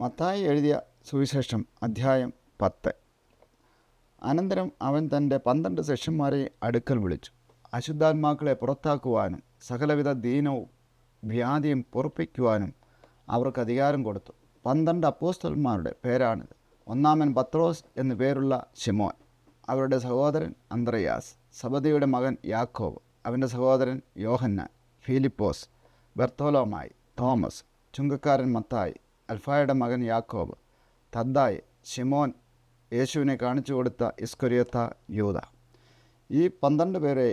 മത്തായി എഴുതിയ സുവിശേഷം അധ്യായം 10. അനന്തരം അവൻ തൻ്റെ 12 ശിഷ്യന്മാരെ അടുക്കൽ വിളിച്ചു. അശുദ്ധാത്മാക്കളെ പുറത്താക്കുവാനും സകലവിധ ദീനവും വ്യാധിയും പൊറുപ്പിക്കുവാനും അവർക്ക് അധികാരം കൊടുത്തു. 12 അപ്പോസ്തലന്മാരുടെ പേരാണിത്. ഒന്നാമൻ പത്രോസ് എന്നു പേരുള്ള ശിമോൻ, അവരുടെ സഹോദരൻ അന്ത്രയാസ്, സബദിയുടെ മകൻ യാക്കോബ്, അവൻ്റെ സഹോദരൻ യോഹന്നാൻ, ഫിലിപ്പോസ്, ബർത്തോലോമായി, തോമസ്, ചുങ്കക്കാരൻ മത്തായി, അൽഫായുടെ മകൻ യാക്കോബ്, തദ്ദായി, ശിമോൻ, യേശുവിനെ കാണിച്ചു കൊടുത്ത ഇസ്കരിയോത്ത യൂദ. ഈ 12 പേരെ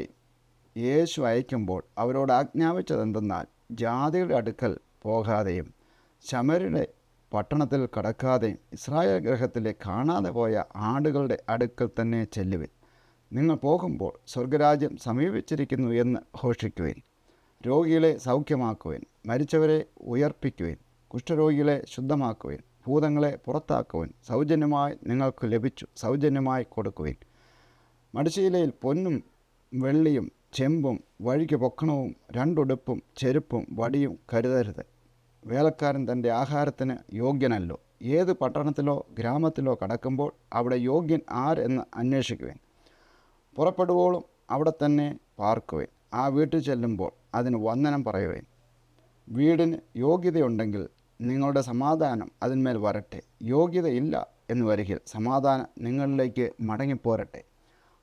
യേശു അയക്കുമ്പോൾ അവരോട് ആജ്ഞാപിച്ചതെന്തെന്നാൽ, ജാതിയുടെ അടുക്കൽ പോകാതെയും ശമര്യരുടെ പട്ടണത്തിൽ കടക്കാതെയും ഇസ്രായേൽ ഗൃഹത്തിലെ കാണാതെ പോയ ആടുകളുടെ അടുക്കൽ തന്നെ ചെല്ലുവിൻ. നിങ്ങൾ പോകുമ്പോൾ സ്വർഗരാജ്യം സമീപിച്ചിരിക്കുന്നു എന്ന് ഘോഷിക്കുവിൻ. രോഗികളെ സൗഖ്യമാക്കുവിൻ, മരിച്ചവരെ ഉയർപ്പിക്കുവിൻ, കുഷ്ഠരോഗികളെ ശുദ്ധമാക്കുവിൻ, ഭൂതങ്ങളെ പുറത്താക്കുവിൻ. സൗജന്യമായി നിങ്ങൾക്ക് ലഭിച്ചു, സൗജന്യമായി കൊടുക്കുവിൻ. മടിശീലയിൽ പൊന്നും വെള്ളിയും ചെമ്പും വഴിക്ക് പൊക്കണവും 2 ഉടുപ്പും ചെരുപ്പും വടിയും കരുതരുത്. വേലക്കാരൻ തൻ്റെ ആഹാരത്തിന് യോഗ്യനല്ലോ. ഏത് പട്ടണത്തിലോ ഗ്രാമത്തിലോ കടക്കുമ്പോൾ അവിടെ യോഗ്യൻ ആരെന്ന് അന്വേഷിക്കുവിൻ. പുറപ്പെടുവോളും അവിടെ തന്നെ പാർക്കുവിൻ. ആ വീട്ടിൽ ചെല്ലുമ്പോൾ അതിന് വന്ദനം പറയുവിൻ. വീടിന് യോഗ്യതയുണ്ടെങ്കിൽ നിങ്ങളുടെ സമാധാനം അതിന്മേൽ വരട്ടെ. യോഗ്യതയില്ല എന്ന് വരികിൽ സമാധാനം നിങ്ങളിലേക്ക് മടങ്ങിപ്പോരട്ടെ.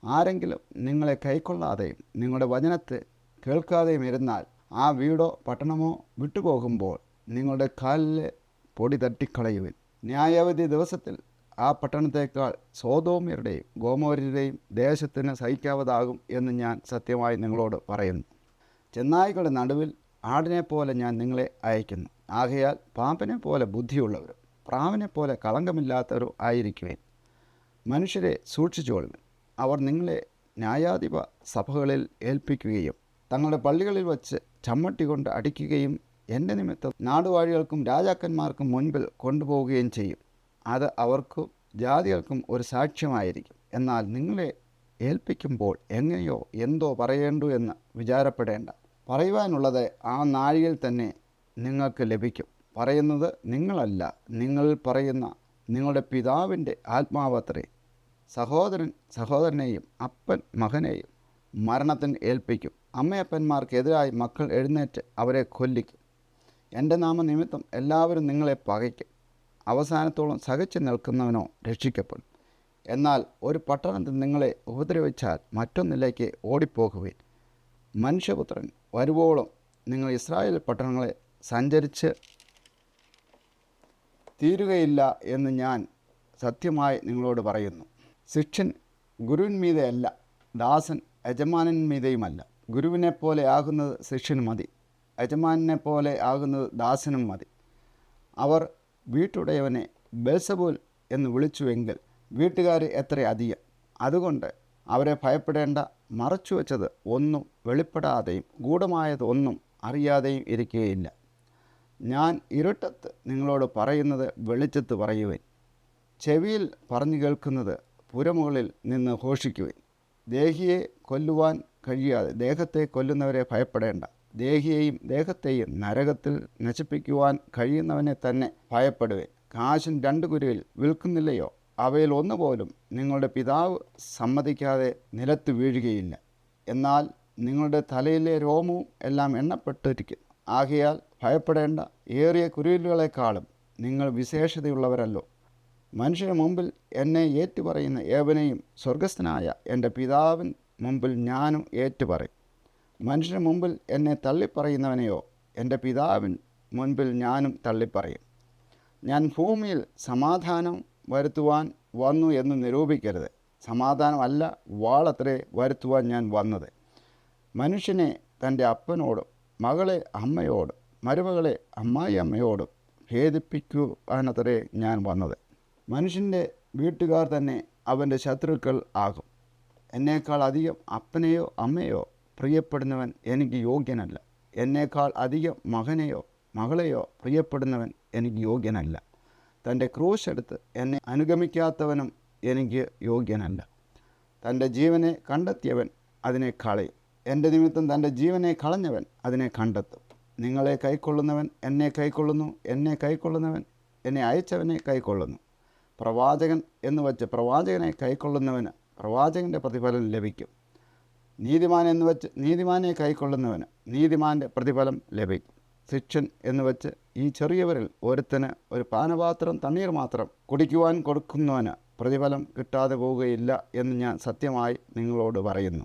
ആരെങ്കിലും നിങ്ങളെ കൈക്കൊള്ളാതെയും നിങ്ങളുടെ വചനത്തെ കേൾക്കാതെയും ഇരുന്നാൽ ആ വീടോ പട്ടണമോ വിട്ടുപോകുമ്പോൾ നിങ്ങളുടെ കാലിലെ പൊടി തട്ടിക്കളയുവിൻ. ന്യായവിധി ദിവസത്തിൽ ആ പട്ടണത്തേക്കാൾ സോദോമ്യരുടെയും ഗോമോര്യരുടെയും ദേശത്തിന് സഹിക്കാവതാകും എന്ന് ഞാൻ സത്യമായി നിങ്ങളോട് പറയുന്നു. ചെന്നായ്ക്കളുടെ നടുവിൽ ആടിനെപ്പോലെ ഞാൻ നിങ്ങളെ അയക്കുന്നു. ആകയാൽ പാമ്പിനെ പോലെ ബുദ്ധിയുള്ളവരും പ്രാവിനെപ്പോലെ കളങ്കമില്ലാത്തവരും ആയിരിക്കുവേൻ. മനുഷ്യരെ സൂക്ഷിച്ചുകൊള്ളുവിൻ. അവർ നിങ്ങളെ ന്യായാധിപ സഭകളിൽ ഏൽപ്പിക്കുകയും തങ്ങളുടെ പള്ളികളിൽ വച്ച് ചമ്മട്ടി കൊണ്ട് അടിക്കുകയും എൻ്റെ നിമിത്തം നാടുവാഴികൾക്കും രാജാക്കന്മാർക്കും മുൻപിൽ കൊണ്ടുപോവുകയും ചെയ്യും. അത് അവർക്കും ജാതികൾക്കും ഒരു സാക്ഷ്യമായിരിക്കും. എന്നാൽ നിങ്ങളെ ഏൽപ്പിക്കുമ്പോൾ എങ്ങനെയോ എന്തോ പറയേണ്ടു എന്ന് വിചാരപ്പെടേണ്ട. പറയുവാനുള്ളത് ആ നാഴികയിൽ തന്നെ നിങ്ങൾക്ക് ലഭിക്കും. പറയുന്നത് നിങ്ങളല്ല, നിങ്ങൾ പറയുന്ന നിങ്ങളുടെ പിതാവിൻ്റെ ആത്മാവത്രേ. സഹോദരൻ സഹോദരനെയും അപ്പൻ മകനെയും മരണത്തിന് ഏൽപ്പിക്കും. അമ്മയപ്പന്മാർക്കെതിരായി മക്കൾ എഴുന്നേറ്റ് അവരെ കൊല്ലിക്കും. എൻ്റെ നാമനിമിത്തം എല്ലാവരും നിങ്ങളെ പകയ്ക്കും. അവസാനത്തോളം സഹിച്ചു നിൽക്കുന്നവനോ രക്ഷിക്കപ്പെടും. എന്നാൽ ഒരു പട്ടണത്തിൽ നിങ്ങളെ ഉപദ്രവിച്ചാൽ മറ്റൊന്നിലേക്ക് ഓടിപ്പോകുവിൻ. മനുഷ്യപുത്രൻ വരുവോളം നിങ്ങൾ ഇസ്രായേൽ പട്ടണങ്ങളെ സഞ്ചരിച്ച് തീരുകയില്ല എന്ന് ഞാൻ സത്യമായി നിങ്ങളോട് പറയുന്നു. ശിഷ്യൻ ഗുരുവിന്മീതെയല്ല, ദാസൻ യജമാനന്മീതെയുമല്ല. ഗുരുവിനെപ്പോലെ ആകുന്നത് ശിഷ്യന് മതി, യജമാനെ പോലെ ആകുന്നത് ദാസനും മതി. അവർ വീട്ടുടയവനെ ബേൽസബൂൽ എന്ന് വിളിച്ചുവെങ്കിൽ വീട്ടുകാർ എത്ര അധികം. അതുകൊണ്ട് അവരെ ഭയപ്പെടേണ്ട. മറച്ചുവെച്ചത് ഒന്നും വെളിപ്പെടാതെയും ഗൂഢമായത് ഒന്നും അറിയാതെയും ഇരിക്കുകയില്ല. ഞാൻ ഇരുട്ടത്ത് നിങ്ങളോട് പറയുന്നത് വെളിച്ചത്ത് പറയുവിൻ. ചെവിയിൽ പറഞ്ഞു കേൾക്കുന്നത് പുരമുകളിൽ നിന്ന് ഘോഷിക്കുവിൻ. ദേഹിയെ കൊല്ലുവാൻ കഴിയാതെ ദേഹത്തെ കൊല്ലുന്നവരെ ഭയപ്പെടേണ്ട. ദേഹിയെയും ദേഹത്തെയും നരകത്തിൽ നശിപ്പിക്കുവാൻ കഴിയുന്നവനെ തന്നെ ഭയപ്പെടുവിൻ. കാശിന് 2 കുരുവിൽ വിൽക്കുന്നില്ലയോ? അവയിൽ ഒന്നുപോലും നിങ്ങളുടെ പിതാവ് സമ്മതിക്കാതെ നിലത്ത് വീഴുകയില്ല. എന്നാൽ നിങ്ങളുടെ തലയിലെ രോമവും എല്ലാം എണ്ണപ്പെട്ടിരിക്കുന്നു. ആകയാൽ ഭയപ്പെടേണ്ട. ഏറിയ കുരുവിലുകളെക്കാളും നിങ്ങൾ വിശേഷതയുള്ളവരല്ലോ. മനുഷ്യന് മുമ്പിൽ എന്നെ ഏറ്റുപറയുന്ന ഏവനെയും സ്വർഗസ്ഥനായ എൻ്റെ പിതാവിൻ മുമ്പിൽ ഞാനും ഏറ്റുപറയും. മനുഷ്യന് മുമ്പിൽ എന്നെ തള്ളിപ്പറയുന്നവനെയോ എൻ്റെ പിതാവിൻ മുൻപിൽ ഞാനും തള്ളിപ്പറയും. ഞാൻ ഭൂമിയിൽ സമാധാനം വരുത്തുവാൻ വന്നു എന്ന് നിരൂപിക്കരുത്. സമാധാനമല്ല, വാളത്രേ വരുത്തുവാൻ ഞാൻ വന്നത്. മനുഷ്യനെ തൻ്റെ അപ്പനോടും മകളെ അമ്മയോടും മരുമകളെ അമ്മായി അമ്മയോടും ഭേദിപ്പിക്കുവാനത്രേ ഞാൻ വന്നത്. മനുഷ്യൻ്റെ വീട്ടുകാർ തന്നെ അവൻ്റെ ശത്രുക്കൾ ആകും. എന്നേക്കാൾ അധികം അപ്പനെയോ അമ്മയോ പ്രിയപ്പെടുന്നവൻ എനിക്ക് യോഗ്യനല്ല. എന്നേക്കാൾ അധികം മകനെയോ മകളെയോ പ്രിയപ്പെടുന്നവൻ എനിക്ക് യോഗ്യനല്ല. തൻ്റെ ക്രൂശെടുത്ത് എന്നെ അനുഗമിക്കാത്തവനും എനിക്ക് യോഗ്യനല്ല. തൻ്റെ ജീവനെ കണ്ടെത്തിയവൻ അതിനെ കളയും. എൻ്റെ നിമിത്തം തൻ്റെ ജീവനെ കളഞ്ഞവൻ അതിനെ കണ്ടെത്തും. നിങ്ങളെ കൈക്കൊള്ളുന്നവൻ എന്നെ കൈക്കൊള്ളുന്നു, എന്നെ കൈക്കൊള്ളുന്നവൻ എന്നെ അയച്ചവനെ കൈക്കൊള്ളുന്നു. പ്രവാചകൻ എന്ന് വച്ച് പ്രവാചകനെ കൈക്കൊള്ളുന്നവന് പ്രവാചകൻ്റെ പ്രതിഫലം ലഭിക്കും. നീതിമാൻ എന്ന് വച്ച് നീതിമാനെ കൈക്കൊള്ളുന്നവന് നീതിമാൻ്റെ പ്രതിഫലം ലഭിക്കും. ശിക്ഷൻ എന്ന് വച്ച് ഈ ചെറിയവരിൽ ഒരുത്തന് ഒരു പാനപാത്രം തണ്ണീർ മാത്രം കുടിക്കുവാൻ കൊടുക്കുന്നവന് പ്രതിഫലം കിട്ടാതെ പോവുകയില്ല എന്ന് ഞാൻ സത്യമായി നിങ്ങളോട് പറയുന്നു.